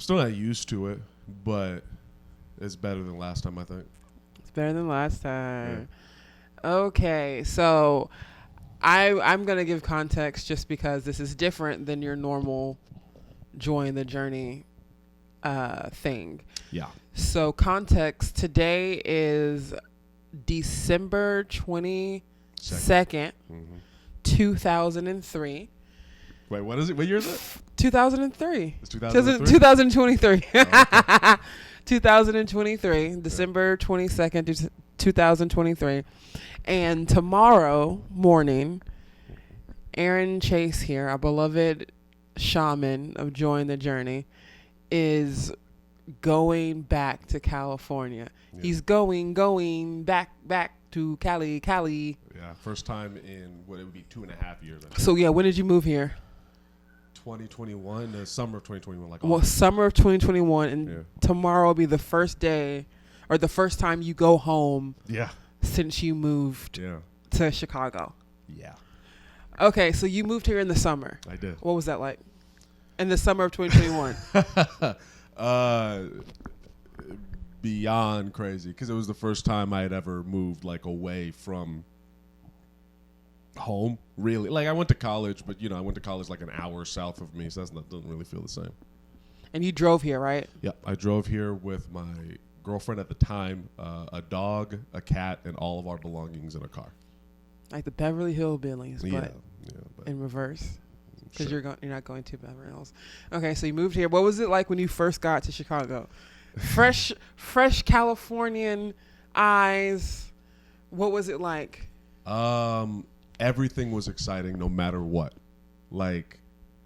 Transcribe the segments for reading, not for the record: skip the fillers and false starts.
still not used to it, but it's better than last time, I think. It's better than last time. Yeah. Okay, so I'm going to give context just because this is different than your normal join the journey thing. Yeah. So context, today is December 22nd, 2003. Wait, what is it? What year is it? 2003. It's 2003? 2023. Oh, okay. 2023, December 22nd, 2023. And tomorrow morning, Aaron Chase here, our beloved shaman of Join the Journey, is going back to California. Yeah. He's going back to Cali. Yeah, first time in what it would be 2.5 years. So yeah, when did you move here? 2021, the summer of 2021. Well, summer of 2021, and tomorrow will be the first day, or the first time you go home. Yeah. Since you moved to Chicago. Yeah. Okay, so you moved here in the summer. I did. What was that like? In the summer of 2021. Beyond crazy, because it was the first time I had ever moved like away from home. Really, like I went to college, but I went to college like an hour south of me, so doesn't really feel the same. And you drove here, right? Yeah, I drove here with my girlfriend at the time, a dog, a cat, and all of our belongings in a car. Like the Beverly Hillbillies, but in reverse. Because sure. you're not going to Beverly Hills. Okay, so you moved here. What was it like when you first got to Chicago? Fresh Californian eyes. What was it like? Everything was exciting, no matter what. Like,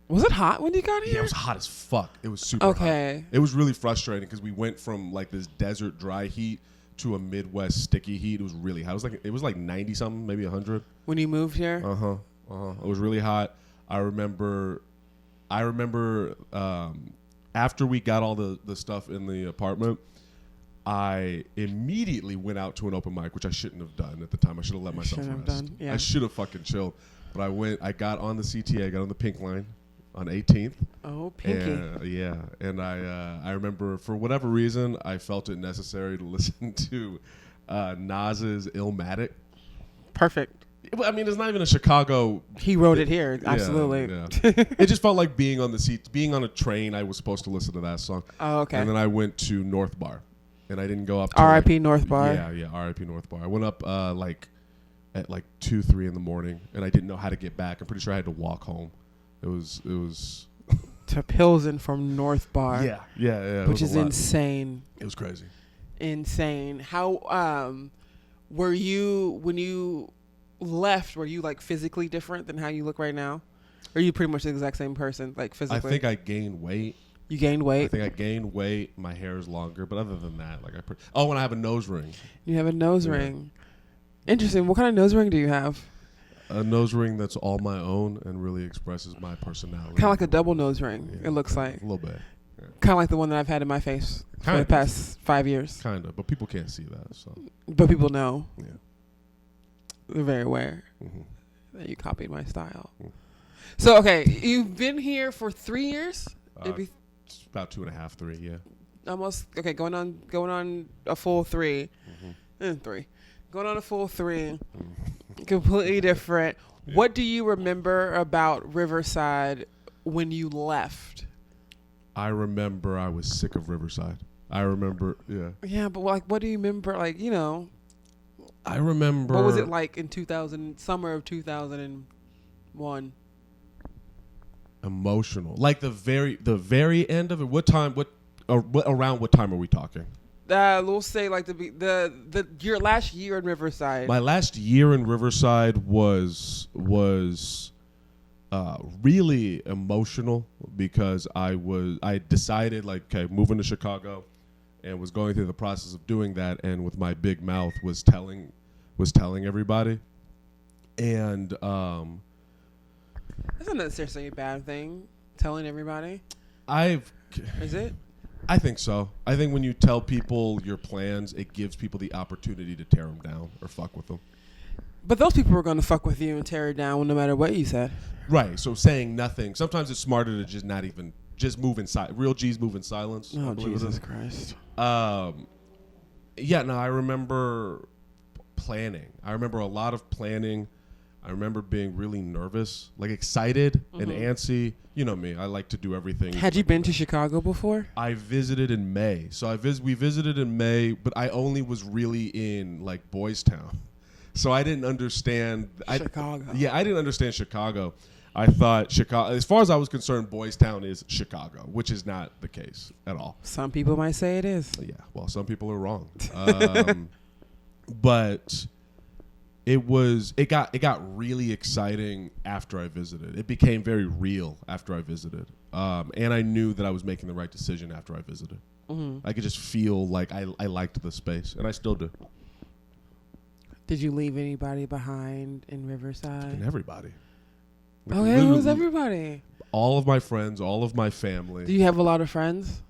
was it hot when you got here? Yeah, it was hot as fuck. It was super hot. It was really frustrating because we went from like this desert dry heat to a Midwest sticky heat. It was really hot. It was like 90 something, maybe 100. When you moved here? It was really hot. I remember after we got all the stuff in the apartment, I immediately went out to an open mic, which I shouldn't have done at the time. I should have let myself rest. I should have fucking chilled. But I got on the CTA, I got on the Pink Line on 18th. Oh, Pinky. And I remember for whatever reason, I felt it necessary to listen to Nas's Illmatic. Perfect. I mean, it's not even a Chicago. He wrote it here, absolutely. Yeah. It just felt like being on the seat, being on a train. I was supposed to listen to that song. Oh, okay. And then I went to North Bar, and I didn't go up. R.I.P. North Bar. Yeah, R.I.P. North Bar. I went up at 2-3 in the morning, and I didn't know how to get back. I'm pretty sure I had to walk home. It was to Pilsen from North Bar. Yeah. Which is insane. It was crazy. Insane. How were you when you left? Were you like physically different than how you look right now? Or are you pretty much the exact same person, like physically? I think I gained weight. You gained weight? I think I gained weight. My hair is longer, but other than that, like when I have a nose ring. You have a nose ring. Interesting. What kind of nose ring do you have? A nose ring that's all my own and really expresses my personality. Kind of like a double nose ring. It looks like a little bit. Yeah. Kind of like the one that I've had in my face for the past 5 years. Kind of, but people can't see that. So. But people know. Yeah. They're very aware that you copied my style. So, okay, you've been here for 3 years? It's about 2.5, 3, yeah. Almost, okay, going on a full 3. 3. Going on a full 3. Completely different. Yeah. What do you remember about Riverside when you left? I remember I was sick of Riverside. I remember, yeah. Yeah, but like, what do you remember? Like, I remember. What was it like in summer of 2001? Emotional, like the very end of it. Around what time are we talking? We'll say like your last year in Riverside. My last year in Riverside was really emotional because I decided like, okay, moving to Chicago, and was going through the process of doing that, and with my big mouth was telling everybody, and that's not necessarily a bad thing, telling everybody. Is it? I think so. I think when you tell people your plans, it gives people the opportunity to tear them down or fuck with them. But those people were going to fuck with you and tear it down no matter what you said. Right. So saying nothing. Sometimes it's smarter to just not even just move in real G's move in silence. Oh, Jesus Christ. Yeah, no, I remember planning. I remember a lot of planning. I remember being really nervous, like excited and antsy. You know me, I like to do everything. Had you been to Chicago before? I visited in May. So we visited in May, but I only was really in like Boys Town. So I didn't understand Chicago. I didn't understand Chicago. I thought Chicago, as far as I was concerned, Boys Town is Chicago, which is not the case at all. Some people might say it is. Yeah, well, some people are wrong. But it got really exciting after I visited. It became very real after I visited. And I knew that I was making the right decision after I visited. I could just feel like I liked the space, and I still do. Did you leave anybody behind in Riverside? And everybody. Like who was everybody? All of my friends, all of my family. Do you have a lot of friends?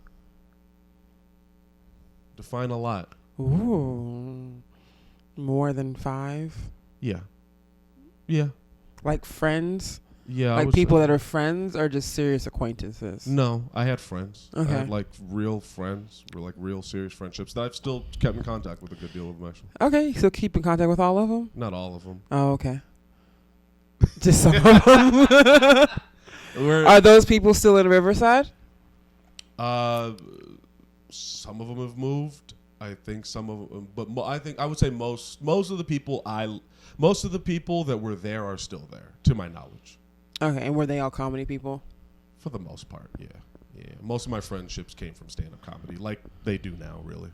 Define a lot. Ooh. More than 5? Yeah. Yeah. Like friends? Yeah. Like people that are friends or just serious acquaintances? No, I had friends. Okay. I had like real friends, like real serious friendships that I've still kept in contact with a good deal of them, actually. Okay, so keep in contact with all of them? Not all of them. Oh, okay. Just some of them? Are those people still in Riverside? Some of them have moved. I think some of them, but I would say most of the people that were there are still there, to my knowledge. Okay, and were they all comedy people? For the most part, yeah. Most of my friendships came from stand-up comedy, like they do now, really.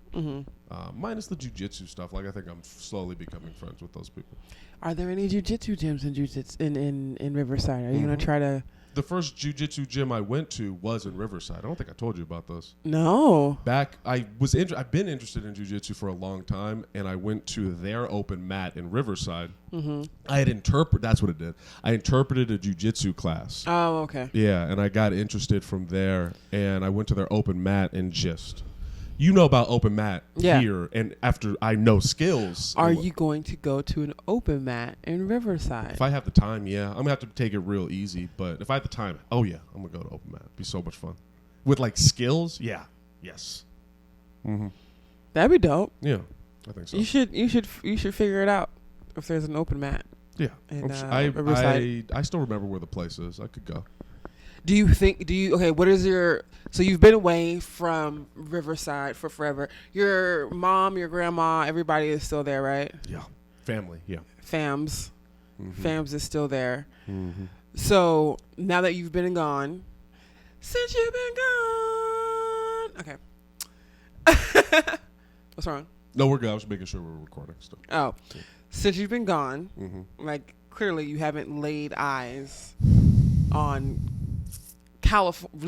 Minus the jiu-jitsu stuff. Like I think I'm slowly becoming friends with those people. Are there any jiu-jitsu gyms in Riverside? Are you gonna try to? The first jiu-jitsu gym I went to was in Riverside. I don't think I told you about this. No. I've been interested in jiu-jitsu for a long time, and I went to their open mat in Riverside. That's what it did. I interpreted a jiu-jitsu class. Oh, okay. Yeah, and I got interested from there, and I went to their open mat and just... You know about open mat here, and after I know skills. Are you going to go to an open mat in Riverside? If I have the time, yeah. I'm going to have to take it real easy, but if I have the time, oh yeah, I'm going to go to open mat. It'd be so much fun. With like skills, yeah, yes. That'd be dope. Yeah, I think so. You should figure it out if there's an open mat. Yeah, Riverside. I still remember where the place is. I could go. What is so you've been away from Riverside for forever. Your mom, your grandma, everybody is still there, right? Yeah. Family, yeah. Fams is still there. So now that you've been gone, since you've been gone. Okay. What's wrong? No, we're good. I was making sure we were recording still. Oh. Yeah. Since you've been gone, like clearly you haven't laid eyes on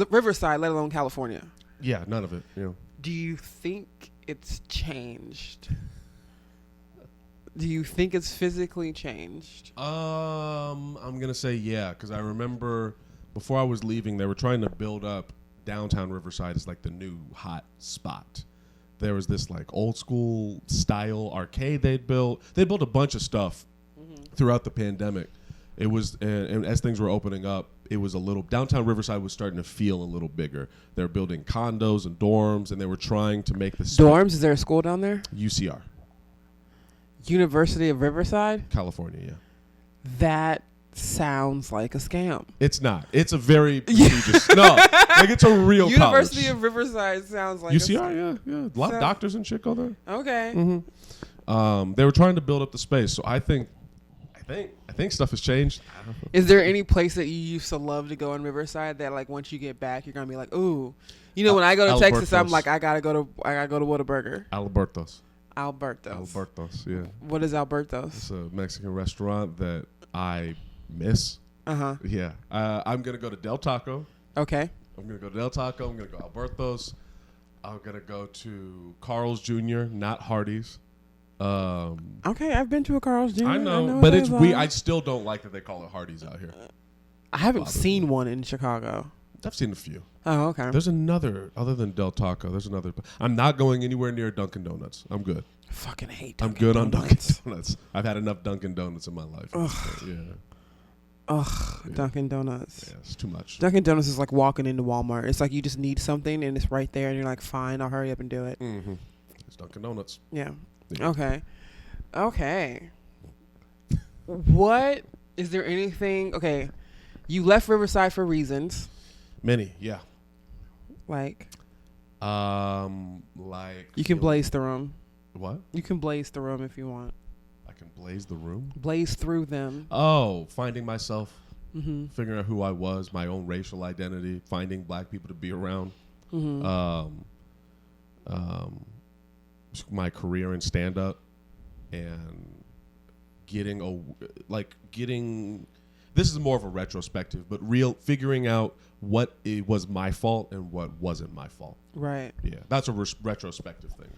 Riverside, let alone California. Yeah, none of it. Yeah. Do you think it's changed? Do you think it's physically changed? I'm gonna say yeah, because I remember before I was leaving, they were trying to build up downtown Riverside as like the new hot spot. There was this like old school style arcade they built a bunch of stuff throughout the pandemic. It was, and as things were opening up, it was downtown Riverside was starting to feel a little bigger. They were building condos and dorms, and they were trying to make the dorms. Is there a school down there? UCR, University of Riverside, California. Yeah. That sounds like a scam. It's not. It's a very prestigious. No, like it's a real University college. of Riverside sounds like UCR. Yeah. A lot of doctors and shit go there. Okay. They were trying to build up the space, so I think stuff has changed. Is there any place that you used to love to go in Riverside that like once you get back you're gonna be like, ooh, when I go to Texas, I'm like, I gotta go to Whataburger. Alberto's, yeah. What is Alberto's? It's a Mexican restaurant that I miss. Yeah. I'm gonna go to Del Taco. Okay. I'm gonna go to Del Taco. I'm gonna go Alberto's. I'm gonna go to Carl's Jr., not Hardee's. Okay, I've been to a Carl's Jr. I know but it's weird. I still don't like that they call it Hardee's out here. I haven't seen one in Chicago. I've seen a few. Oh, okay. There's another, other than Del Taco, there's another. I'm not going anywhere near Dunkin' Donuts. I'm good. Fucking hate Dunkin' Donuts. I'm good on Dunkin' Donuts. I've had enough Dunkin' Donuts in my life. Yeah. Ugh, yeah. Dunkin' Donuts. Yeah, it's too much. Dunkin' Donuts is like walking into Walmart. It's like you just need something and it's right there and you're like, fine, I'll hurry up and do it. Mm-hmm. It's Dunkin' Donuts. Yeah. Okay. What is there anything? Okay, you left Riverside for reasons. Many, yeah. Like you can blaze through them. What? You can blaze through them if you want. I can blaze the room? Blaze through them. Oh, finding myself, figuring out who I was, my own racial identity, finding black people to be around. My career in stand-up, and getting this is more of a retrospective, but figuring out what it was my fault and what wasn't my fault. Right. Yeah, that's a retrospective thing,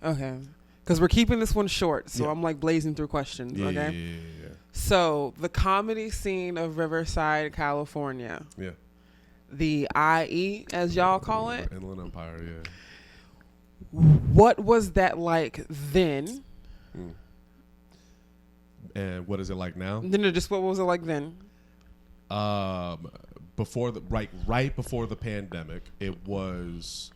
though. Okay. Because we're keeping this one short, so I'm like blazing through questions, okay? Yeah. So, the comedy scene of Riverside, California. Yeah. The IE, as y'all call it. Inland Empire, yeah. What was that like then? And what is it like now? No, just what was it like then? Before right before the pandemic, it was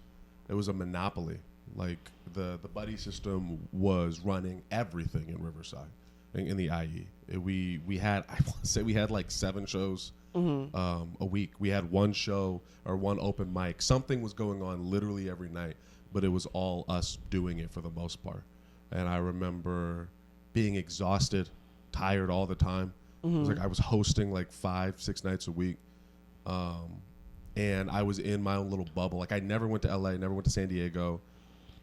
a monopoly. Like the buddy system was running everything in Riverside, in the IE. We had, I want to say, we had like 7 shows a week. We had one show or one open mic. Something was going on literally every night, but it was all us doing it for the most part. And I remember being exhausted, tired all the time. It was like I was hosting like 5-6 nights a week. And I was in my own little bubble. Like I never went to LA, never went to San Diego.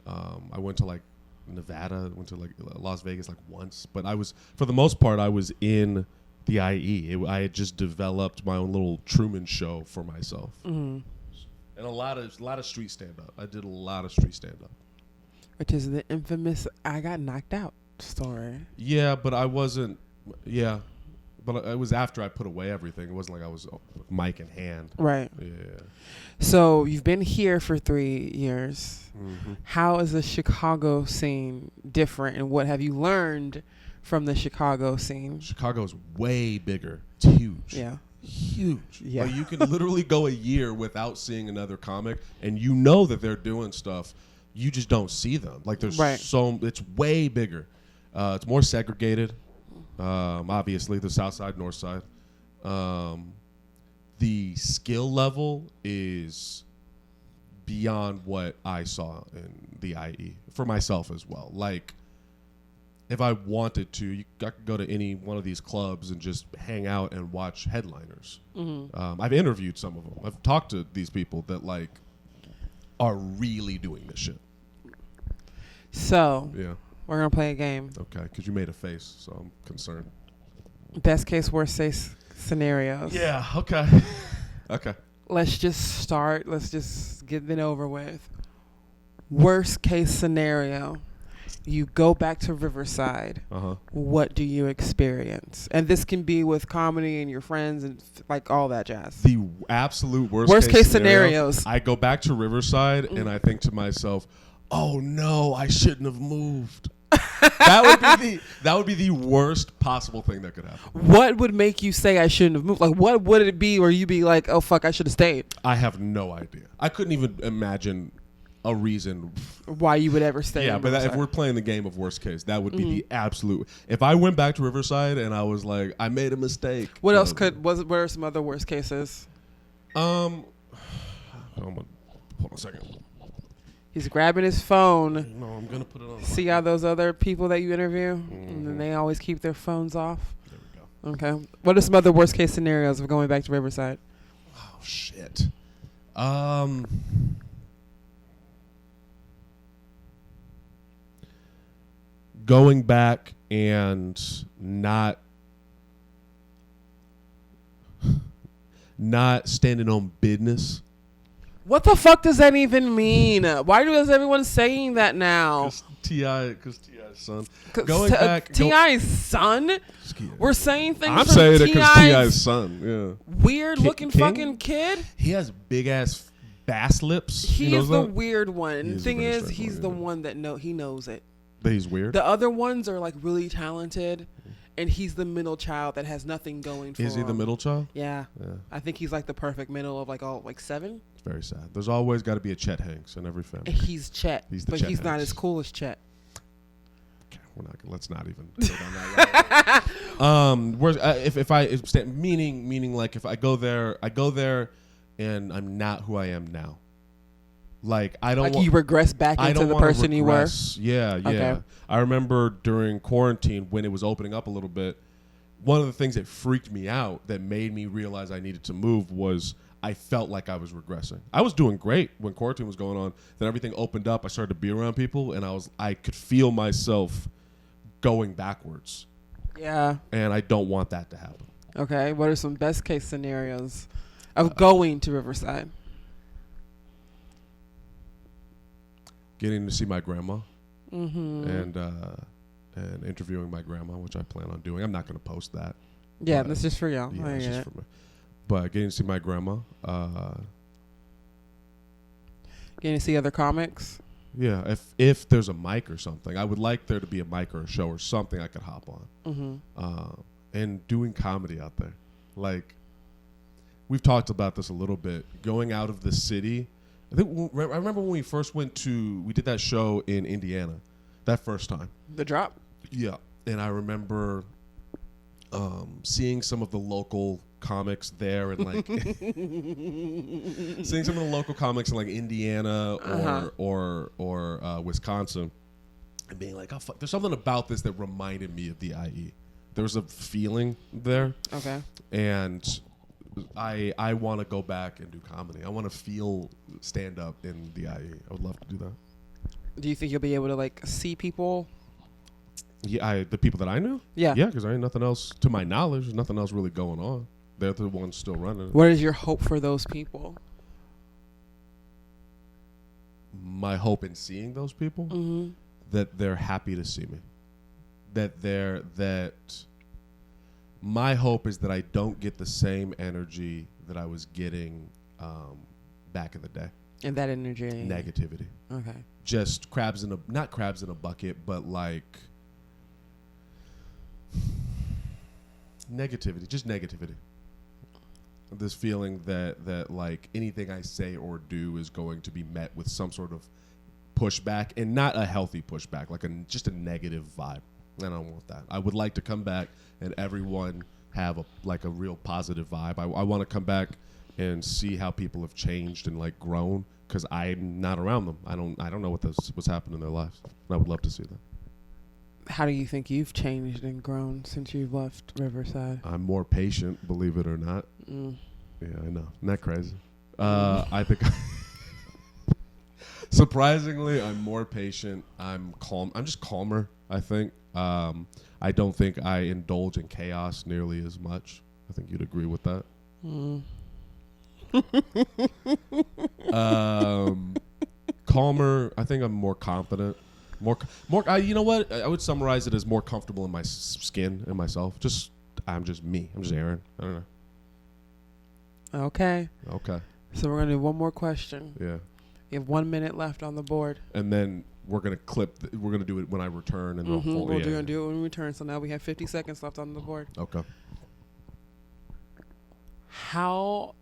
I went to like Nevada, went to like Las Vegas like once, but for the most part, I was in the IE. I had just developed my own little Truman Show for myself, and a lot of street stand up. I did a lot of street stand up, which is the infamous "I got knocked out" story. Yeah, but I wasn't. Yeah. But it was after I put away everything. It wasn't like I was mic in hand. Right. Yeah. So you've been here for 3 years. How is the Chicago scene different, and what have you learned from the Chicago scene? Chicago's way bigger. It's huge. Yeah. Huge. Yeah. Like you can literally go a year without seeing another comic, and you know that they're doing stuff. You just don't see them. Like there's it's way bigger. It's more segregated. Obviously the South Side, North Side. The skill level is beyond what I saw in the IE for myself as well. Like if I wanted to, I could go to any one of these clubs and just hang out and watch headliners. I've interviewed some of them. I've talked to these people that like are really doing this shit. So yeah. We're going to play a game. Okay, because you made a face, so I'm concerned. Best case, worst case scenarios. Yeah, okay. Okay. Let's just start. Let's just get it over with. Worst case scenario. You go back to Riverside. What do you experience? And this can be with comedy and your friends and like all that jazz. The absolute worst case scenarios. I go back to Riverside and I think to myself, oh no, I shouldn't have moved. That would be the worst possible thing that could happen. What would make you say I shouldn't have moved? Like, what would it be where you be like, oh fuck, I should have stayed? I have no idea. I couldn't even imagine a reason why you would ever stay. Yeah, but if we're playing the game of worst case, that would be the absolute. If I went back to Riverside and I was like, I made a mistake. What else what are some other worst cases? Hold on a second. He's grabbing his phone. No, I'm going to put it on. See how those other people that you interview? And then they always keep their phones off? There we go. Okay. What are some other worst case scenarios of going back to Riverside? Oh, shit. Going back and not standing on business. What the fuck does that even mean? Why is everyone saying that now? Because T.I.'s son. Going back. T.I.'s son? We're saying things I'm from saying it because T.I.'s son. Yeah. Weird looking fucking kid. He has big ass bass lips. He is the weird one. The thing is, he's the one that he knows it. That he's weird. The other ones are like really talented, and he's the middle child that has nothing going for him. Is he the middle child? Yeah. I think he's like the perfect middle of like 7. It's very sad. There's always got to be a Chet Hanks in every family. He's Chet, but Chet he's Hanks. not as cool as Chet. Let's not even go down that route. Meaning like if I go there and I'm not who I am now. Like I don't you regress back into the person you were. Yeah. Okay. I remember during quarantine when it was opening up a little bit, one of the things that freaked me out that made me realize I needed to move was I felt like I was regressing. I was doing great when quarantine was going on. Then everything opened up. I started to be around people, and I could feel myself going backwards. Yeah. And I don't want that to happen. Okay. What are some best case scenarios of going to Riverside? Getting to see my grandma and interviewing my grandma, which I plan on doing. I'm not going to post that. Yeah, that's just for y'all. Yeah, it's just for me. But getting to see my grandma. Getting to see other comics. Yeah, if there's a mic or something, I would like there to be a mic or a show or something I could hop on. And doing comedy out there. Like, we've talked about this a little bit. Going out of the city. I remember when we first we did that show in Indiana, that first time. The Drop? Yeah. And I remember seeing some of the local comics there and like seeing some of the local comics in like Indiana or Wisconsin and being like, oh fuck, there's something about this that reminded me of the IE. There was a feeling there. Okay. And I want to go back and do comedy. I want to feel stand up in the IE. I would love to do that. Do you think you'll be able to like see people? Yeah, the people that I knew? Yeah. Yeah, because there ain't nothing else, to my knowledge, there's nothing else really going on. They're the ones still running. What is your hope for those people? My hope in seeing those people? That they're happy to see me. My hope is that I don't get the same energy that I was getting back in the day. And that energy? Negativity. Okay. Just not crabs in a bucket, but like negativity, just negativity. This feeling that like anything I say or do is going to be met with some sort of pushback, and not a healthy pushback, like just a negative vibe. I don't want that. I would like to come back and everyone have a real positive vibe. I want to come back and see how people have changed and like grown, because I'm not around them. I don't know what's happened in their lives. I would love to see that. How do you think you've changed and grown since you've left Riverside? I'm more patient, believe it or not. Yeah, I know. Isn't that crazy? I think surprisingly, I'm more patient. I'm calm. I'm just calmer, I think. I don't think I indulge in chaos nearly as much. I think you'd agree with that. Calmer. I think I'm more confident. More. You know what? I would summarize it as more comfortable in my skin and myself. I'm just me. I'm just Aaron. I don't know. Okay. So we're gonna do one more question. Yeah. You have 1 minute left on the board. And then we're gonna we're gonna do it when I return, and we're gonna do it when we return. So now we have 50 seconds left on the board. Okay. How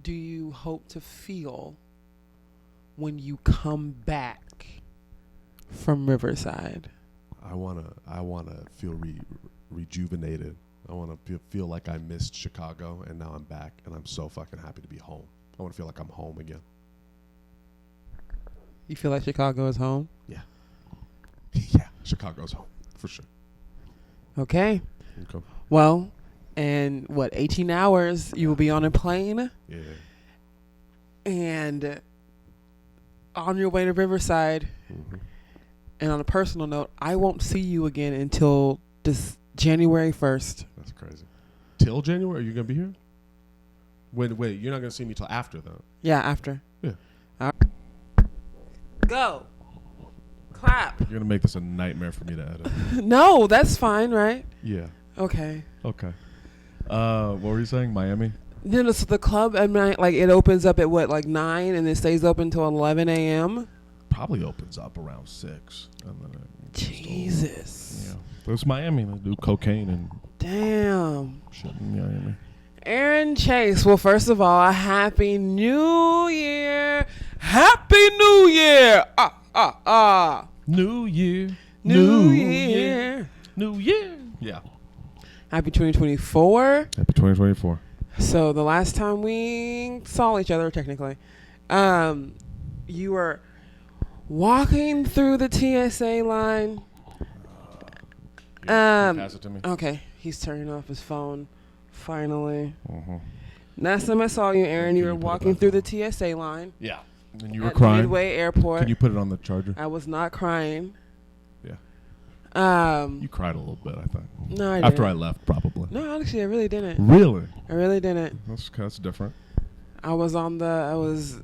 do you hope to feel when you come back from Riverside? I wanna feel rejuvenated. I wanna feel like I missed Chicago, and now I'm back, and I'm so fucking happy to be home. I wanna feel like I'm home again. You feel like Chicago is home? Yeah. Yeah, Chicago's home for sure. Okay. Well, in 18 hours you will be on a plane. Yeah. And on your way to Riverside. And on a personal note, I won't see you again until this January 1st. That's crazy. Till January? Are you gonna be here? Wait, you're not gonna see me till after though. Yeah, after. Yeah. Go. Clap. You're gonna make this a nightmare for me to edit. No, that's fine, right? Yeah. Okay. What were you saying? Miami? So the club at night, like it opens up at 9 and it stays open until 11 a.m. probably opens up around 6. And then Jesus. Yeah. It's Miami. They do cocaine and damn shit in Miami. Aaron Chase. Well, first of all, a happy New Year. Happy New Year. New Year. New Year. New Year. Yeah. Happy 2024. Happy 2024. So the last time we saw each other, technically, you were walking through the TSA line. Pass it to me. Okay, he's turning off his phone. Finally. Mm-hmm. Last time I saw you, Aaron, you were walking through the TSA line. Yeah. And you were at crying. Midway Airport. Can you put it on the charger? I was not crying. Yeah. You cried a little bit, I think. No, I didn't. After I left, probably. No, actually, I really didn't. Really? I really didn't. That's different. I was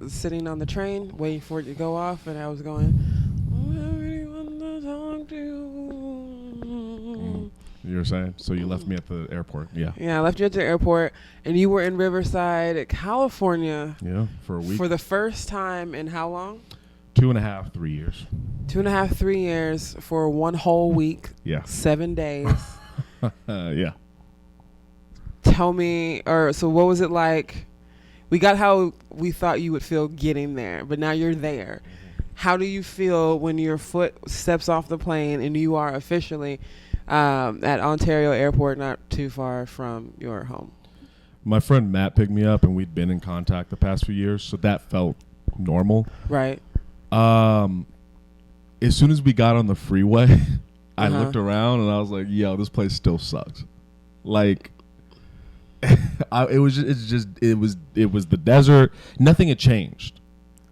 sitting on the train waiting for it to go off, and I was going, I really want to talk to you. You were saying? So you left me at the airport. Yeah. Yeah, I left you at the airport, and you were in Riverside, California. Yeah, for a week. For the first time in how long? 2.5, 3 years. 2.5, 3 years for 1 whole week. Yeah. 7 days. Yeah. Tell me, so what was it like? We got how we thought you would feel getting there, but now you're there. How do you feel when your foot steps off the plane and you are officially at Ontario Airport, not too far from your home? My friend Matt picked me up, and we'd been in contact the past few years, so that felt normal. Right. As soon as we got on the freeway, I looked around and I was like, "Yo, this place still sucks." Like, it was the desert. Nothing had changed.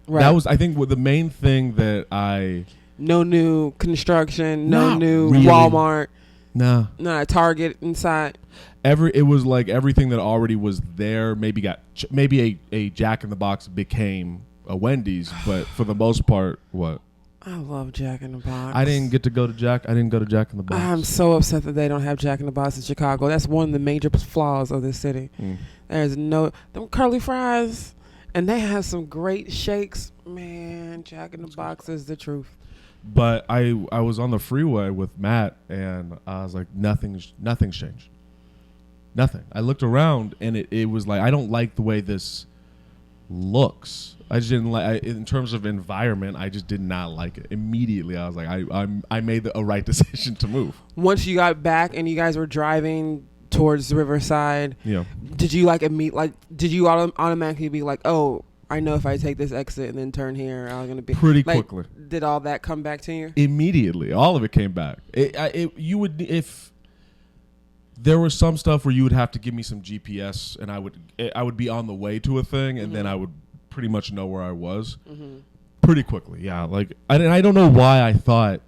Right. That was, I think, the main thing that no new construction, no new really. Walmart, no Target inside. It was like everything that already was there. Maybe a Jack in the Box became a Wendy's, but for the most part, what? I love Jack in the Box. I didn't go to Jack in the Box. I'm so upset that they don't have Jack in the Box in Chicago. That's one of the major flaws of this city. There's them curly fries, and they have some great shakes. Man, Jack in the Box is the truth. But I was on the freeway with Matt, and I was like, nothing's changed. Nothing. I looked around, and it was like, I don't like the way this looks. I just didn't like, in terms of environment, I just did not like it. Immediately, I was like, I made a right decision to move. Once you got back and you guys were driving towards Riverside, did you did you automatically be like, oh, I know if I take this exit and then turn here, I'm gonna be pretty quickly. Did all that come back to you? Immediately, all of it came back. If there was some stuff where you would have to give me some GPS, and I would be on the way to a thing, and then I would pretty much know where I was pretty quickly. Yeah, like I don't know why I thought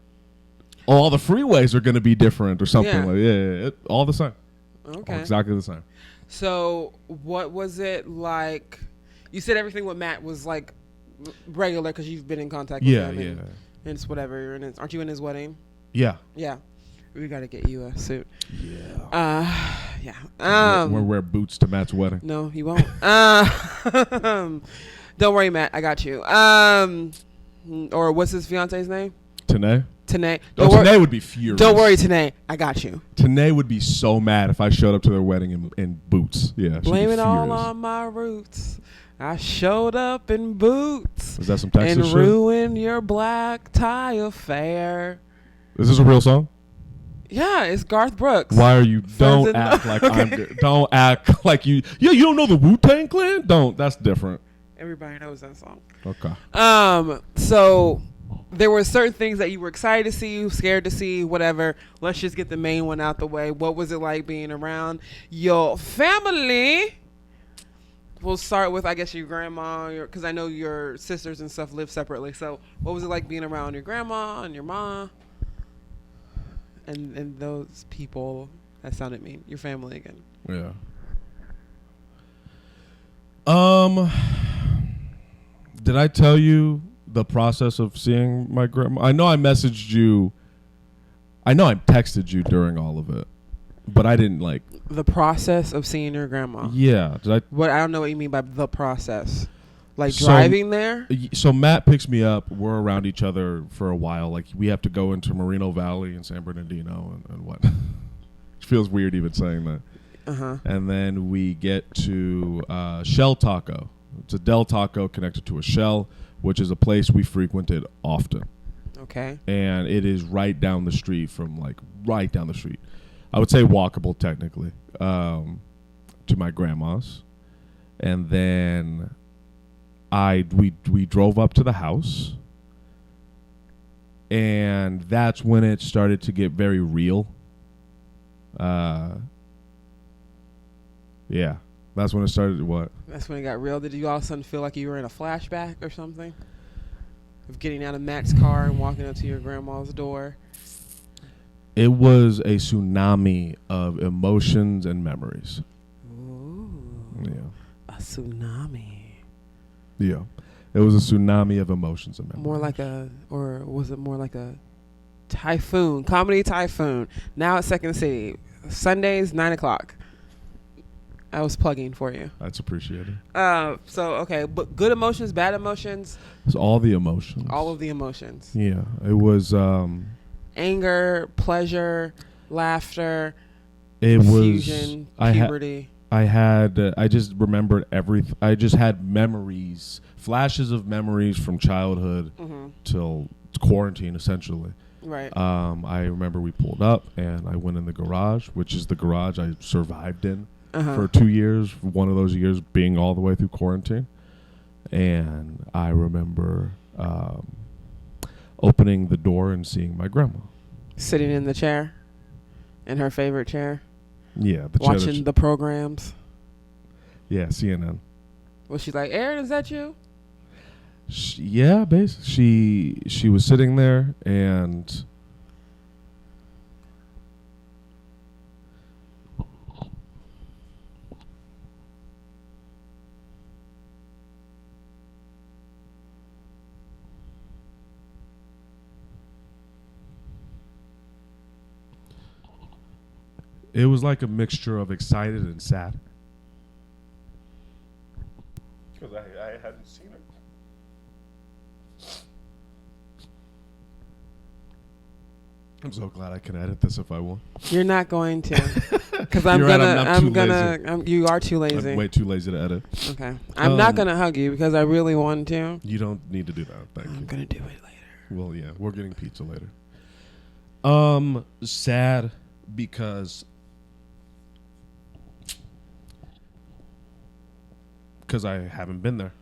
all the freeways are going to be different or something. All the same. Okay, all exactly the same. So what was it like? You said everything with Matt was like regular because you've been in contact with him. And it's whatever. Aren't you in his wedding? Yeah. Yeah. We got to get you a suit. Yeah. Yeah. We'll wear boots to Matt's wedding. No, he won't. Don't worry, Matt. I got you. Or what's his fiance's name? Tanae. Tanae would be furious. Don't worry, Tanae. I got you. Tanae would be so mad if I showed up to their wedding in boots. Yeah. Blame it all on my roots. I showed up in boots. Is that some Texas and shit? Ruined your black tie affair. Is this a real song? Yeah, it's Garth Brooks. Why are you? Don't act like I'm good. Don't act like you. Yeah, you don't know the Wu-Tang Clan? Don't. That's different. Everybody knows that song. Okay. So there were certain things that you were excited to see, scared to see, whatever. Let's just get the main one out the way. What was it like being around your family? We'll start with, I guess, your grandma, because I know your sisters and stuff live separately. So what was it like being around your grandma and your mom? And those people, that sounded mean, your family again. Yeah. Did I tell you the process of seeing my grandma? I know I messaged you. I know I texted you during all of it, but I didn't like the process of seeing your grandma. Yeah. I don't know what you mean by the process. Like driving there? So Matt picks me up. We're around each other for a while. Like we have to go into Moreno Valley and San Bernardino and what. It feels weird even saying that. Uh-huh. And then we get to Shell Taco. It's a Del Taco connected to a Shell, which is a place we frequented often. Okay. And it is right down the street right down the street. I would say walkable technically to my grandma's. And then we drove up to the house. And that's when it started to get very real. Yeah, that's when it started. What? That's when it got real. Did you all of a sudden feel like you were in a flashback or something? Of getting out of Matt's car and walking up to your grandma's door? It was a tsunami of emotions and memories. Ooh. Yeah. A tsunami. Yeah. It was a tsunami of emotions and memories. Or was it more like a typhoon? Comedy typhoon. Now at Second City. Sundays, 9:00. I was plugging for you. That's appreciated. Okay, but good emotions, bad emotions? It's all the emotions. All of the emotions. Yeah. It was... anger, pleasure, laughter, it confusion, was... puberty. I just remembered everything. I just had memories, flashes of memories from childhood till quarantine, essentially. Right. I remember we pulled up and I went in the garage, which is the garage I survived in for 2 years, one of those years being all the way through quarantine. And I remember opening the door and seeing my grandma. Sitting in the chair, in her favorite chair. Yeah. Watching the programs. Yeah, CNN. Was she like, Aaron, is that you? Yeah, basically. She was sitting there and... It was like a mixture of excited and sad. Because I hadn't seen her. I'm so glad I can edit this if I want. You're not going to, because you are too lazy. I'm way too lazy to edit. Okay, I'm not gonna hug you because I really want to. You don't need to do that. Thank you. I'm gonna do it later. Well, yeah, we're getting pizza later. Sad because I haven't been there.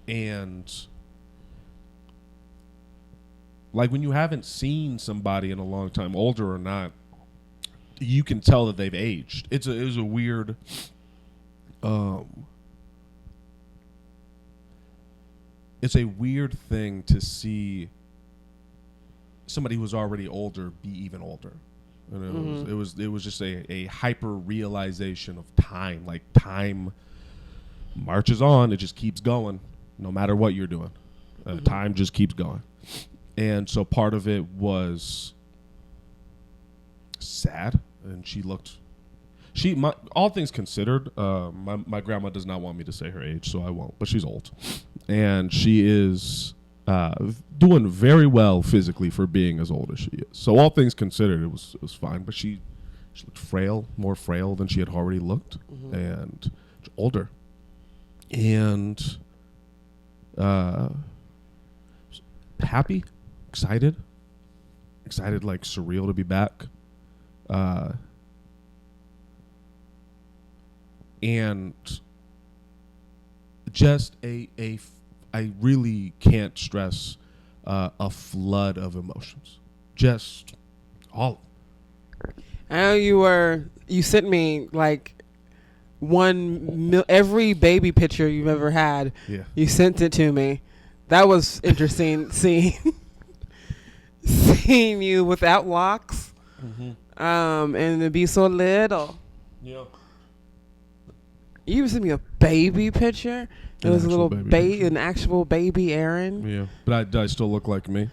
And like when you haven't seen somebody in a long time, older or not, you can tell that they've aged. It was a weird it's a weird thing to see somebody who's already older be even older. And it was just a hyper realization of time. Like time marches on, it just keeps going, no matter what you're doing. Time just keeps going. And so part of it was sad, and all things considered, my grandma does not want me to say her age, so I won't, but she's old. And she is doing very well physically for being as old as she is. So all things considered, it was fine. But she looked frail, more frail than she had already looked, and older. And happy, excited, like surreal to be back. And just I really can't stress a flood of emotions. Just all. I know you sent me like every baby picture you've ever had. Yeah. You sent it to me. That was interesting seeing you without locks. And to be so little. Yeah. You even sent me a baby picture. It was a little an actual baby Aaron. Yeah, but I still look like me.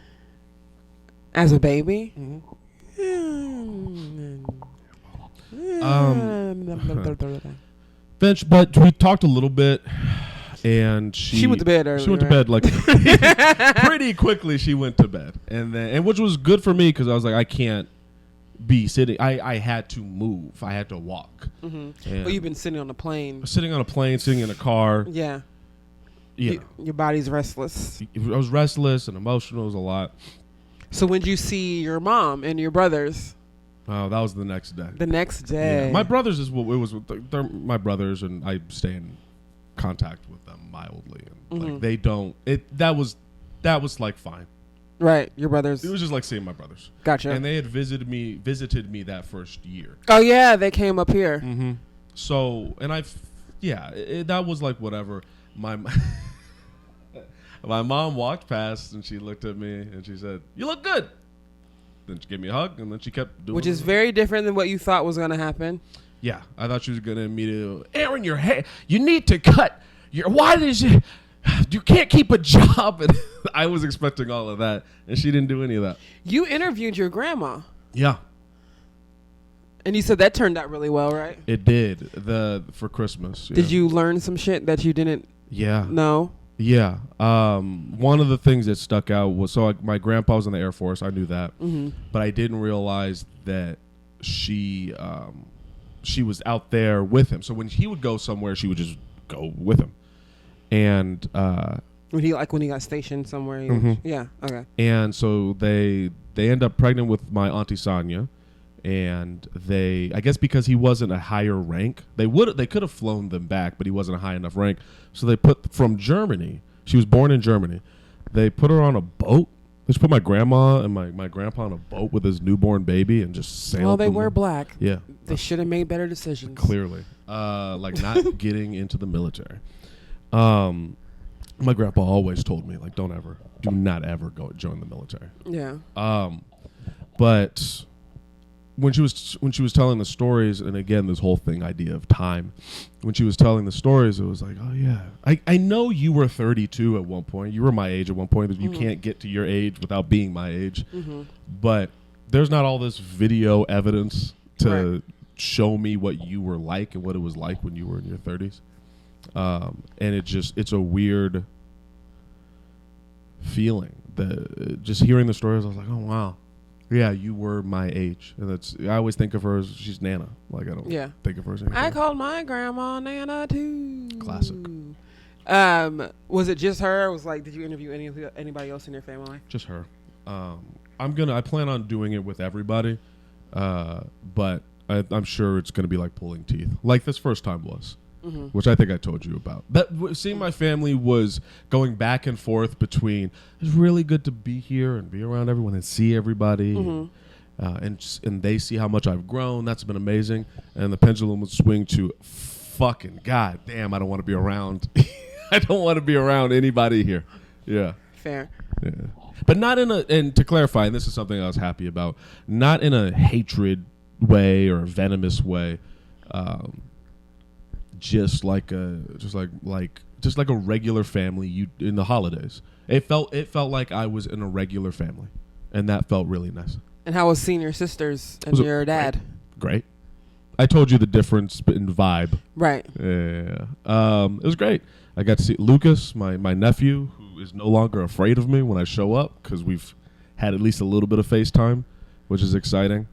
As a baby? But we talked a little bit, and she went to bed early. She went to bed like pretty quickly. She went to bed, and which was good for me because I was like, I can't be sitting. I had to move. I had to walk. Well, you've been sitting on a plane. Sitting on a plane, sitting in a car. Yeah. Yeah. Your body's restless. I was restless and emotional. It was a lot. So when did you see your mom and your brothers? Oh, that was the next day. The next day. Yeah. My brothers is what it was. They're my brothers, and I stay in contact with them mildly. And like they don't. That was like fine. Right, your brothers. It was just like seeing my brothers. Gotcha. And they had visited me that first year. Oh yeah, they came up here. Mm-hmm. So, and that was like whatever. My mom walked past and she looked at me and she said, "You look good." Then she gave me a hug and then she kept doing. Which is very different than what you thought was going to happen. Yeah, I thought she was going to immediately, Aaron, your hair. You need to cut your. Why did you can't keep a job? And I was expecting all of that, and she didn't do any of that. You interviewed your grandma. Yeah. And you said that turned out really well, right? It did. For Christmas. Yeah. Did you learn some shit that you didn't know? Yeah. One of the things that stuck out was, my grandpa was in the Air Force. I knew that. But I didn't realize that she was out there with him. So when he would go somewhere, she would just go with him. And when he got stationed somewhere, yeah, okay. And so they end up pregnant with my Auntie Sonia, and I guess because he wasn't a higher rank, they could have flown them back, but he wasn't a high enough rank. So they put from Germany. She was born in Germany. They put her on a boat. They just put my grandma and my grandpa on a boat with his newborn baby and just sailed. Well, they were black. Yeah, they should have made better decisions. Clearly, like not getting into the military. My grandpa always told me, like, do not ever go join the military. Yeah. But when she was telling the stories, and again, this whole idea of time, when she was telling the stories, it was like, oh yeah, I know you were 32 at one point. You were my age at one point. You can't get to your age without being my age. But there's not all this video evidence to show me what you were like and what it was like when you were in your 30s. And it's a weird feeling that just hearing the stories, I was like, oh wow, yeah, you were my age. And I always think of her as she's Nana. Like I don't think of her as anything. I called my grandma Nana too. Classic. Was it just her? Or did you interview anybody else in your family? Just her. I plan on doing it with everybody, but I'm sure it's gonna be like pulling teeth, like this first time was. Which I think I told you about. Seeing my family was going back and forth between, it's really good to be here and be around everyone and see everybody. And they see how much I've grown. That's been amazing. And the pendulum would swing to, fucking God damn, I don't want to be around. I don't want to be around anybody here. Yeah. Fair. Yeah. But not and to clarify, and this is something I was happy about, not in a hatred way or a venomous way. Just like a regular family in the holidays. It felt like I was in a regular family, and that felt really nice. And how was seeing your sisters and your dad? Great. I told you the difference in vibe. Right. Yeah. It was great. I got to see Lucas, my nephew, who is no longer afraid of me when I show up because we've had at least a little bit of FaceTime, which is exciting.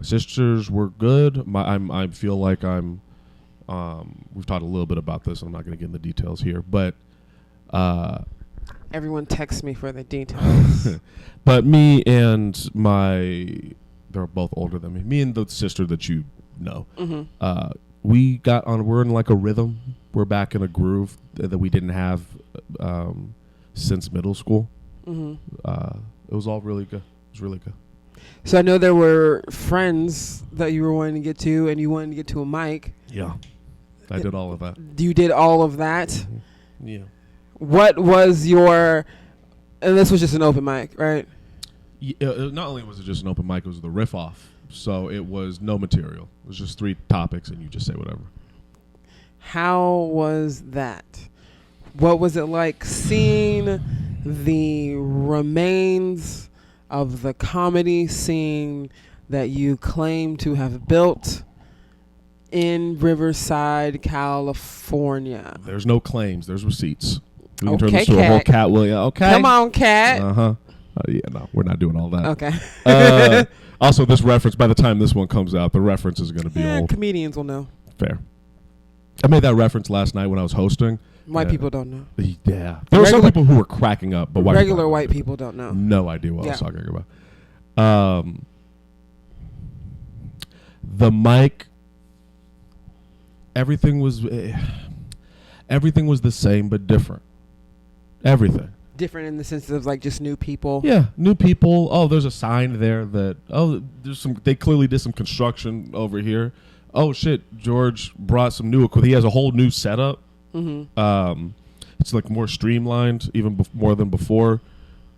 Sisters were good. I feel like we've talked a little bit about this. I'm not going to get into details here, but everyone texts me for the details. But me and they're both older than me. Me and the sister that you know, we're in like a rhythm. We're back in a groove that we didn't have since middle school. It was all really good. It was really good. So I know there were friends that you were wanting to get to, and you wanted to get to a mic. Yeah, I did all of that. You did all of that? Yeah. What was and this was just an open mic, right? Yeah, not only was it just an open mic, it was the riff off. So it was no material. It was just 3 topics, and you just say whatever. How was that? What was it like seeing the remains of the comedy scene that you claim to have built in Riverside, California. There's no claims. There's receipts. We can turn Okay, this to a whole Cat William. Okay. Come on, Cat. Uh-huh. Yeah, no, we're not doing all that. Okay. Also, this reference, by the time this one comes out, the reference is going to be old. Comedians will know. Fair. I made that reference last night when I was hosting. White people don't know. Yeah. There were some people who were cracking up, but regular white people don't know. No idea what I was talking about. The mic, everything was the same but different. Everything. Different in the sense of like just new people. Yeah, new people. Oh, there's a sign there that there's some. They clearly did some construction over here. Oh shit, George brought some new equipment. He has a whole new setup. Mm-hmm. It's like more streamlined, even more than before.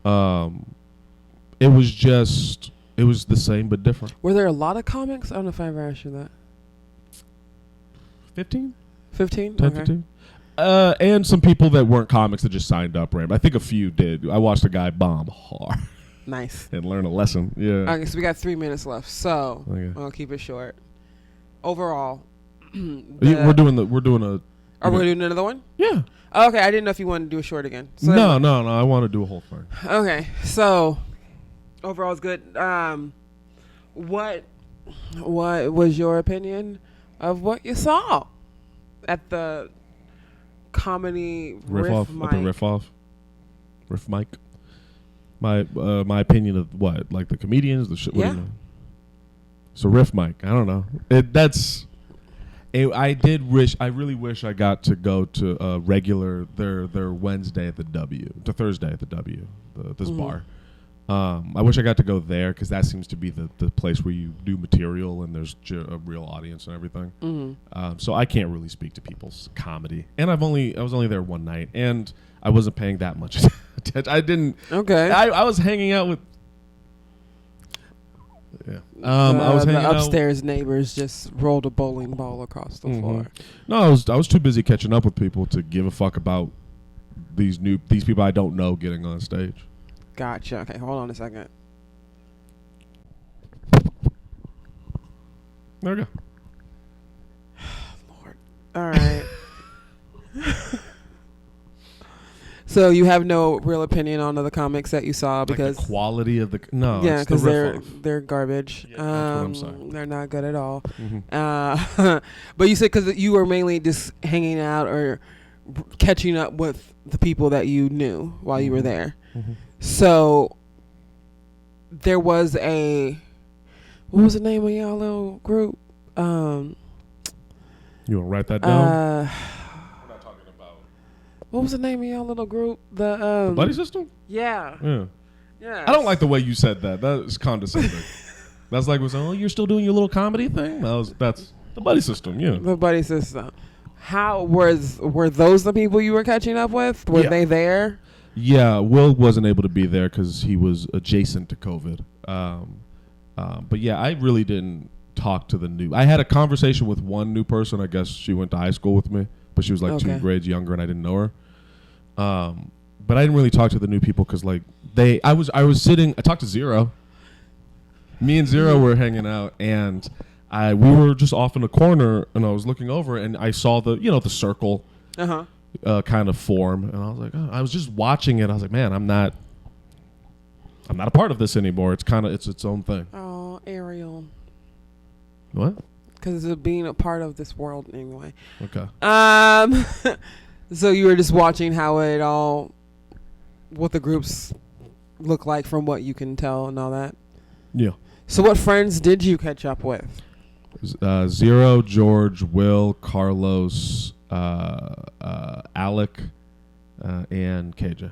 It was the same but different. Were there a lot of comics? I don't know if I ever asked you that. 15? 15? 10, okay. 15. And some people that weren't comics that just signed up random. I think a few did. I watched a guy bomb hard. Nice. And learn a lesson. Yeah. Okay, so we got 3 minutes left. So I'll keep it short. Overall, we're doing Are we gonna do another one? Yeah. Oh, okay, I didn't know if you wanted to do a short again. So No. I want to do a whole thing. Okay, so overall is good. What was your opinion of what you saw at the comedy riff mic? My opinion of what, like the comedians, the shit. Yeah. So riff mic. I don't know. I really wish I got to go to regular their Wednesday at the W, to Thursday at the W, this bar. I wish I got to go there because that seems to be the place where you do material and there's a real audience and everything. Mm-hmm. So I can't really speak to people's comedy, and I was only there one night, and I wasn't paying that much attention. I didn't. Okay. I was hanging out with. Yeah. I was hanging the upstairs neighbors just rolled a bowling ball across the floor. No, I was too busy catching up with people to give a fuck about these people I don't know getting on stage. Gotcha. Okay, hold on a second. There we go. Lord. All right. So you have no real opinion on the comics that you saw because like the quality of no, yeah, because they're garbage. Yeah, that's what I'm saying. They're not good at all. Mm-hmm. But you said because you were mainly just hanging out or catching up with the people that you knew while you were there. Mm-hmm. So there was what was the name of y'all little group? You want to write that down? What was the name of y'all little group? The Buddy System? Yeah. I don't like the way you said that. That is condescending. That's like, you're still doing your little comedy thing? That's the Buddy System, yeah. The Buddy System. How were those the people you were catching up with? Were they there? Yeah, Will wasn't able to be there because he was adjacent to COVID. But yeah, I really didn't talk to the new. I had a conversation with one new person. I guess she went to high school with me, but she was like 2 grades younger, and I didn't know her. But I didn't really talk to the new people because I talked to Zero. Me and Zero were hanging out, and we were just off in a corner, and I was looking over, and I saw the circle kind of form, and I was like, I was just watching it. I was like, man, I'm not a part of this anymore. It's its own thing. Oh, Ariel. What? Because of being a part of this world anyway. Okay. So you were just watching how what the groups look like from what you can tell and all that? Yeah. So what friends did you catch up with? Zero, George, Will, Carlos, Alec, and KJ.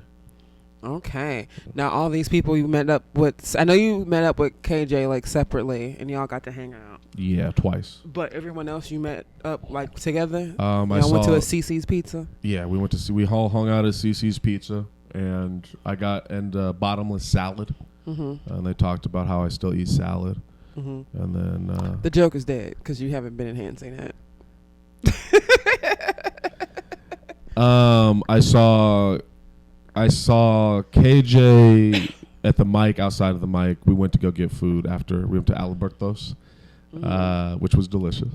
Okay. Now all these people you met up with, I know you met up with KJ separately and y'all got to hang out. Yeah, twice. But everyone else you met up together? I went to a CC's Pizza? Yeah, we all hung out at CC's Pizza, and bottomless salad. Mm-hmm. And they talked about how I still eat salad. Mm-hmm. And then the joke is dead because you haven't been enhancing it. I saw KJ at the mic, outside of the mic. We went to go get food after. We went to Alberto's, which was delicious.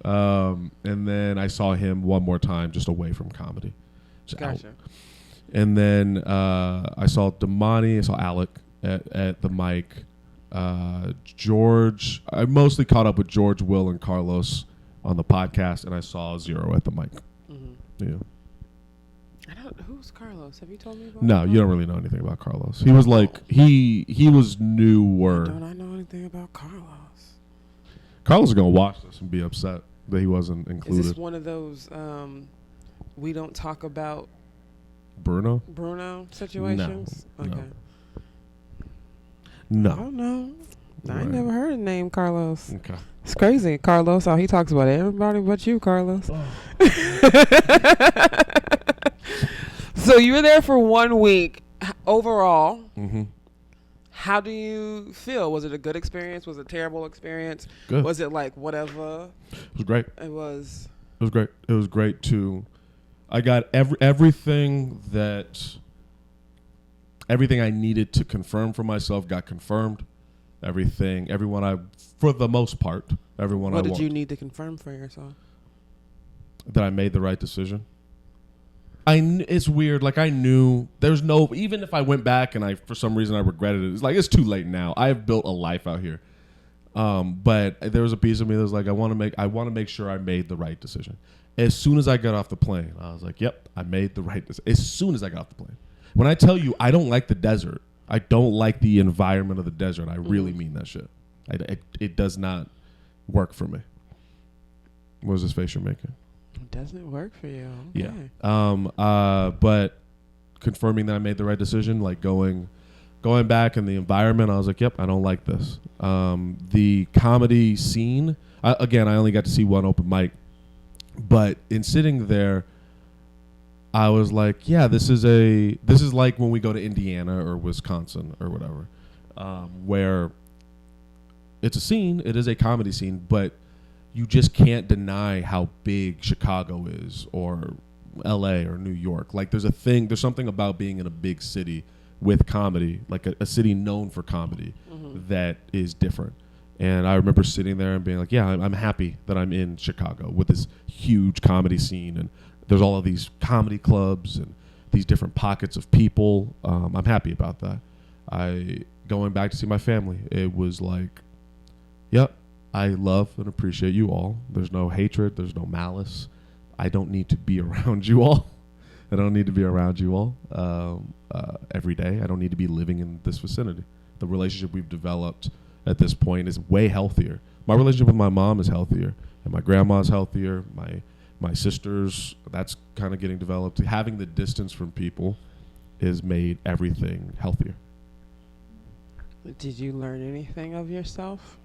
And then I saw him one more time just away from comedy. Gotcha. Out. And then I saw Damani, I saw Alec at the mic. George, I mostly caught up with George, Will, and Carlos on the podcast, and I saw Zero at the mic. Mm-hmm. Yeah. Who's Carlos? Have you told me about No, you don't really know anything about Carlos. He was like, he was newer. Don't I know anything about Carlos? Carlos is going to watch this and be upset that he wasn't included. Is this one of those we don't talk about Bruno situations? No. Okay. No. I don't know. Right. I ain't never heard the name Carlos. Okay. It's crazy. Carlos, he talks about everybody but you, Carlos. Oh. So you were there for 1 week. Overall, how do you feel? Was it a good experience? Was it a terrible experience? Good. Was it like whatever? It was great. It was great. It was great too. I got everything I needed to confirm for myself got confirmed. For the most part, everyone What did you need to confirm for yourself? That I made the right decision. It's weird. Like, I knew there's no, even if I went back and for some reason I regretted it, it's like, it's too late now. I have built a life out here. But there was a piece of me that was like, I want to make sure I made the right decision. As soon as I got off the plane, I was like, yep, I made the right decision. As soon as I got off the plane. When I tell you I don't like the desert, I don't like the environment of the desert. I really mean that shit. It does not work for me. What was this face you're making? It doesn't work for you. Okay. Yeah. But confirming that I made the right decision, like going back in the environment, I was like, yep, I don't like this. The comedy scene, I only got to see one open mic, but in sitting there, I was like, yeah, this is like when we go to Indiana or Wisconsin or whatever, where it's a scene, it is a comedy scene, but you just can't deny how big Chicago is or LA or New York. Like, there's something about being in a big city with comedy, like a city known for comedy, that is different. And I remember sitting there and being like, yeah, I'm happy that I'm in Chicago with this huge comedy scene, and there's all of these comedy clubs and these different pockets of people. I'm happy about that. Going back to see my family, it was like, yep, I love and appreciate you all. There's no hatred. There's no malice. I don't need to be around you all. I don't need to be around you all every day. I don't need to be living in this vicinity. The relationship we've developed at this point is way healthier. My relationship with my mom is healthier, and my grandma's healthier. My sisters, that's kind of getting developed. Having the distance from people has made everything healthier. Did you learn anything of yourself?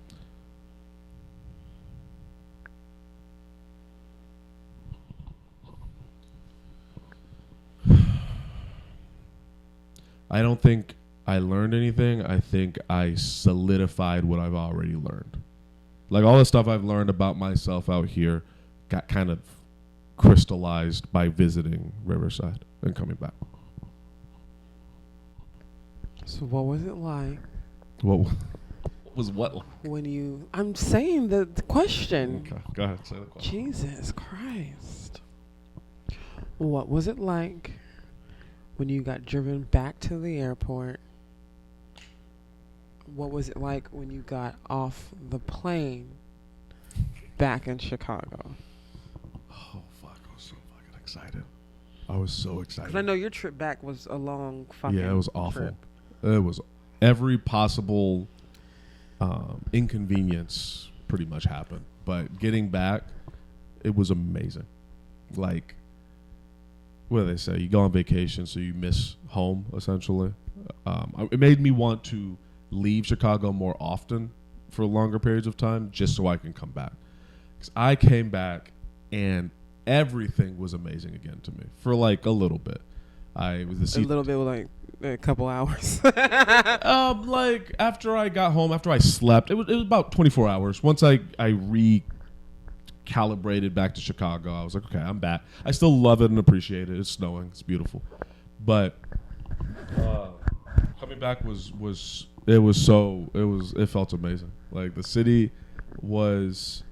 I don't think I learned anything. I think I solidified what I've already learned. Like, all the stuff I've learned about myself out here got kind of crystallized by visiting Riverside and coming back. So what was it like? What was what like? When you... I'm saying the question. Okay, go ahead. Say the question. Jesus Christ. What was it like when you got driven back to the airport? What was it like when you got off the plane back in Chicago? Oh, fuck. I was so fucking excited. I was so excited. 'Cause I know your trip back was a long fucking Yeah, it was awful. trip. It was every possible inconvenience pretty much happened. But getting back, it was amazing. Like, what do they say? You go on vacation, so you miss home, essentially. It made me want to leave Chicago more often for longer periods of time just so I can come back. Because I came back and everything was amazing again to me for like a little bit. A little bit, like a couple hours. Like after I got home, after I slept, it was about 24 hours. Once I recalibrated back to Chicago, I was like, okay, I'm back. I still love it and appreciate it. It's snowing. It's beautiful. But coming back it felt amazing. Like, the city was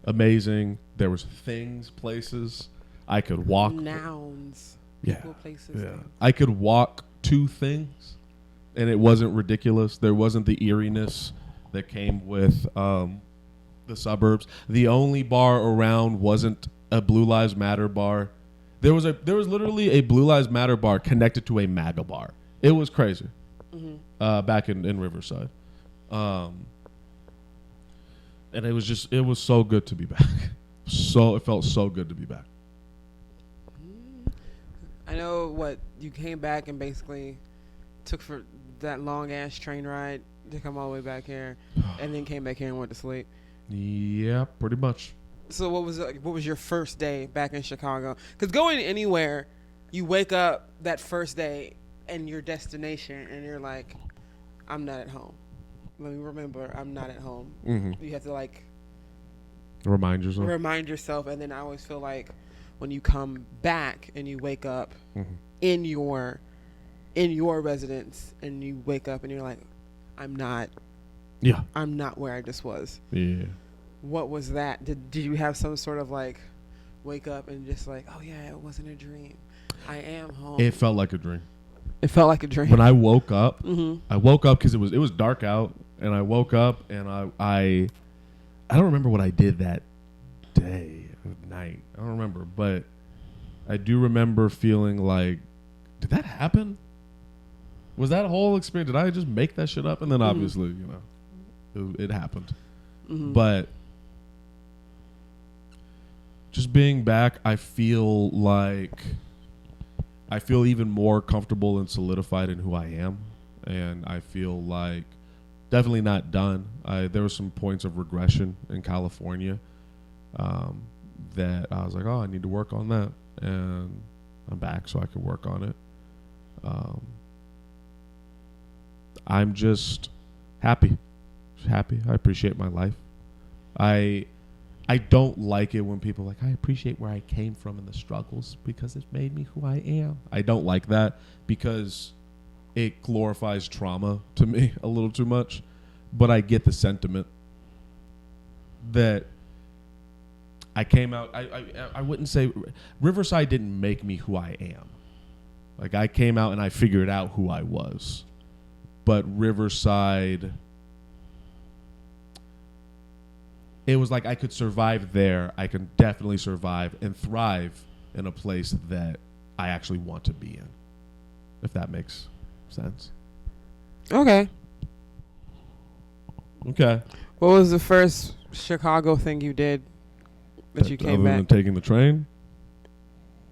amazing. There was things, places I could walk. Nouns. Yeah. People, places. Yeah. Things. I could walk to things, and it wasn't ridiculous. There wasn't the eeriness that came with the suburbs. The only bar around wasn't a Blue Lives Matter bar. There was literally a Blue Lives Matter bar connected to a MAGA bar. It was crazy. Back in Riverside. And it was so good to be back. It felt so good to be back. I know you came back and basically took for that long ass train ride to come all the way back here, and then came back here and went to sleep. Yeah, pretty much. So what was your first day back in Chicago? Because going anywhere, you wake up that first day and your destination, and you're like, I'm not at home. Let me remember, I'm not at home. Mm-hmm. You have to remind yourself, and then I always feel like when you come back and you wake up in your residence, and you wake up and you're like, I'm not where I just was. Yeah. What was that? Did you have some sort of wake up and just oh yeah, it wasn't a dream. I am home. It felt like a dream. It felt like a dream. When I woke up, I woke up because it was dark out, and I woke up and I don't remember what I did that day or night. I don't remember, but I do remember feeling like, did that happen? Was that whole experience? Did I just make that shit up? And then obviously, it happened. But just being back, I feel even more comfortable and solidified in who I am. And I feel like definitely not done. There were some points of regression in California that I was like, oh, I need to work on that. And I'm back so I can work on it. I'm just happy. Happy. I appreciate my life. I don't like it when people are like, I appreciate where I came from and the struggles because it's made me who I am. I don't like that because it glorifies trauma to me a little too much. But I get the sentiment that I came out. I wouldn't say Riverside didn't make me who I am. I came out and I figured out who I was. But Riverside, it was like I could survive there. I can definitely survive and thrive in a place that I actually want to be in, if that makes sense. Okay. Okay. What was the first Chicago thing you did that you came back? Other than taking the train?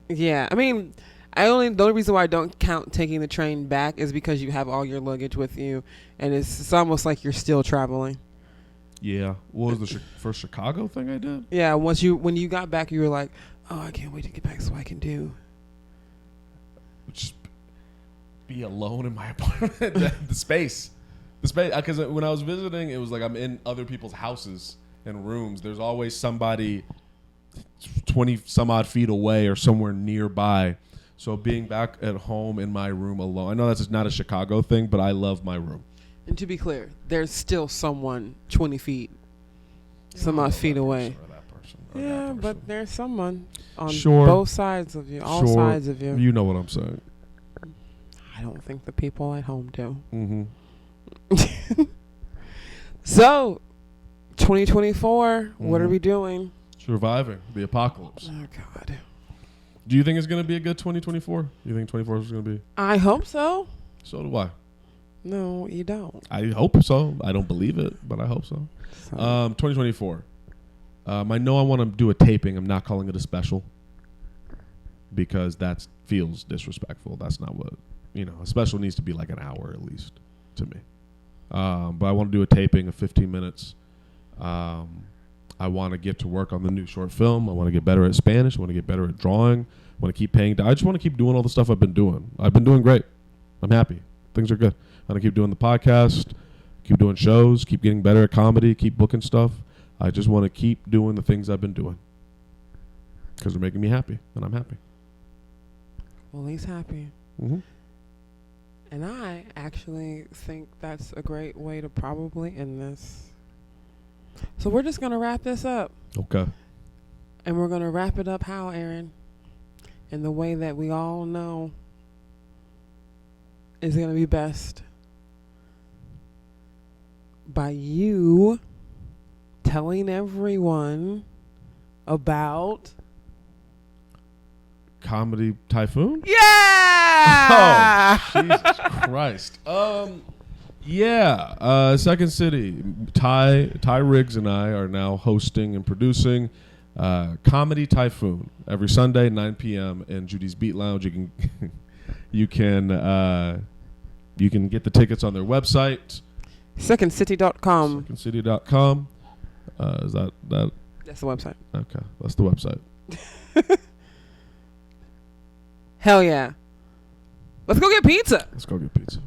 Yeah. I mean, the only reason why I don't count taking the train back is because you have all your luggage with you, and it's almost like you're still traveling. Yeah. What was the first Chicago thing I did? Yeah. When you got back, you were like, oh, I can't wait to get back so I can do. Just be alone in my apartment. The space. Because when I was visiting, it was like I'm in other people's houses and rooms. There's always somebody 20 some odd feet away or somewhere nearby. So being back at home in my room alone, I know that's not a Chicago thing, but I love my room. And to be clear, there's still someone 20 feet, some odd feet away. Yeah, but there's someone on both sides of you, all sides of you. You know what I'm saying. I don't think the people at home do. Mm-hmm. So, 2024, what are we doing? Surviving the apocalypse. Oh, God. Do you think it's going to be a good 2024? You think 2024 is going to be? I hope so. So do I. No, you don't. I hope so. I don't believe it, but I hope so. 2024. I know I want to do a taping. I'm not calling it a special because that feels disrespectful. That's not what, a special needs to be like an hour at least to me. But I want to do a taping of 15 minutes. I want to get to work on the new short film. I want to get better at Spanish. I want to get better at drawing. I want to keep paying. I just want to keep doing all the stuff I've been doing. I've been doing great. I'm happy. Things are good. I'm going to keep doing the podcast, keep doing shows, keep getting better at comedy, keep booking stuff. I just want to keep doing the things I've been doing because they're making me happy, and I'm happy. Well, he's happy. Mm-hmm. And I actually think that's a great way to probably end this. So we're just going to wrap this up. Okay. And we're going to wrap it up how, Aaron? In the way that we all know is going to be best. By you telling everyone about Comedy Typhoon? Yeah! Oh, Jesus Christ. Second City. Ty Riggs and I are now hosting and producing Comedy Typhoon every Sunday, 9 p.m. in Judy's Beat Lounge. You can get the tickets on their website. Secondcity.com. Secondcity.com. Is that? That's the website. Okay, that's the website. Hell yeah. Let's go get pizza. Let's go get pizza.